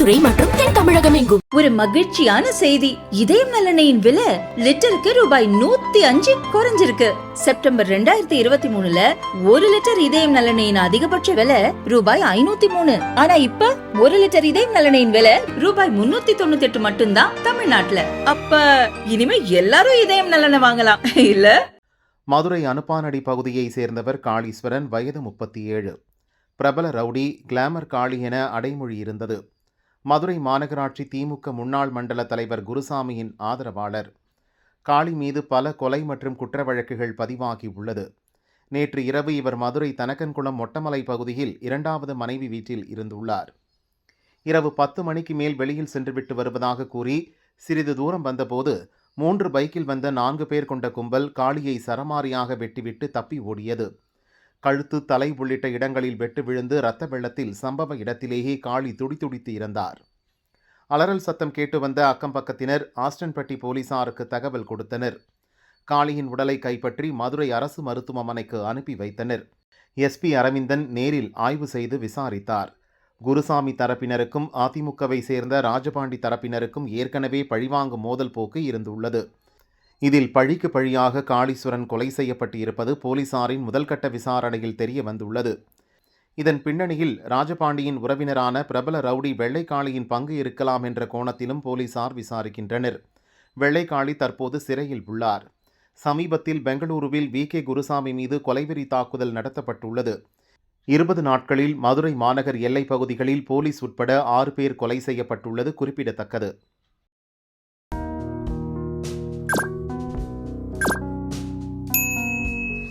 மதுரை மற்றும் தென் தமிழகம் எங்கும். ஒரு மகிழ்ச்சியான செய்தி. இதயம் நல்லெண்ணெயின் விலை லிட்டருக்கு ரூபாய் 105 குறைஞ்சிருக்கு. செப்டம்பர் 2023ல 1 லிட்டர் இதயம் நல்லெண்ணெயின் அதிகபட்ச விலை ரூபாய் 503. ஆனா இப்ப 1 லிட்டர் இதயம் நல்லெண்ணெயின் விலை ரூபாய் 398 மட்டும்தான் தமிழ்நாட்டுல. அப்ப இனிமே எல்லாரும் இதயம் நல்லெண்ணெய் வாங்கலாம் இல்ல? மதுரை அனுப்பானடி பகுதியை சேர்ந்தவர் காளீஸ்வரன், வயது 37. பிரபல ரவுடி, கிளாமர் காளி என அடைமொழி இருந்தது. மதுரை மாநகராட்சி திமுக முன்னாள் மண்டல தலைவர் குருசாமியின் ஆதரவாளர். காளி மீது பல கொலை மற்றும் குற்ற வழக்குகள் பதிவாகி உள்ளது. நேற்று இரவு இவர் மதுரை தனக்கன்குளம் மொட்டமலை பகுதியில் 2வது மனைவி வீட்டில் இருந்துள்ளார். இரவு 10 மணிக்கு மேல் வெளியில் சென்றுவிட்டு வருவதாக கூறி சிறிது தூரம் வந்தபோது 3 பைக்கில் வந்த 4 பேர் கொண்ட கும்பல் காளியை சரமாரியாக வெட்டிவிட்டு தப்பி ஓடியது. கழுத்து, தலை உள்ளிட்ட இடங்களில் வெட்டு விழுந்து இரத்த வெள்ளத்தில் சம்பவ இடத்திலேயே காளி துடிதுடித்து இறந்தார். அலறல் சத்தம் கேட்டு வந்த அக்கம் பக்கத்தினர் ஆஸ்டன்பட்டி போலீசாருக்கு தகவல் கொடுத்தனர். காளியின் உடலை கைப்பற்றி மதுரை அரசு மருத்துவமனைக்கு அனுப்பி வைத்தனர். SP அரவிந்தன் நேரில் ஆய்வு செய்து விசாரித்தார். குருசாமி தரப்பினருக்கும் அதிமுகவை சேர்ந்த ராஜபாண்டி தரப்பினருக்கும் ஏற்கனவே பழிவாங்கும் மோதல் போக்கு இருந்துள்ளது. இதில் பழிக்கு பழியாக காளீஸ்வரன் கொலை செய்யப்பட்டு இருப்பது போலீசாரின் முதல்கட்ட விசாரணையில் தெரிய வந்துள்ளது. இதன் பின்னணியில் ராஜபாண்டியின் உறவினரான பிரபல ரவுடி வெள்ளைக்காளியின் பங்கு இருக்கலாம் என்ற கோணத்திலும் போலீசார் விசாரிக்கின்றனர். வெள்ளைக்காளி தற்போது சிறையில் உள்ளார். சமீபத்தில் பெங்களூருவில் VK குருசாமி மீது கொலைவெறி தாக்குதல் நடத்தப்பட்டுள்ளது. 20 நாட்களில் மதுரை மாநகர் எல்லைப் பகுதிகளில் போலீஸ் உட்பட 6 பேர் கொலை செய்யப்பட்டுள்ளது குறிப்பிடத்தக்கது.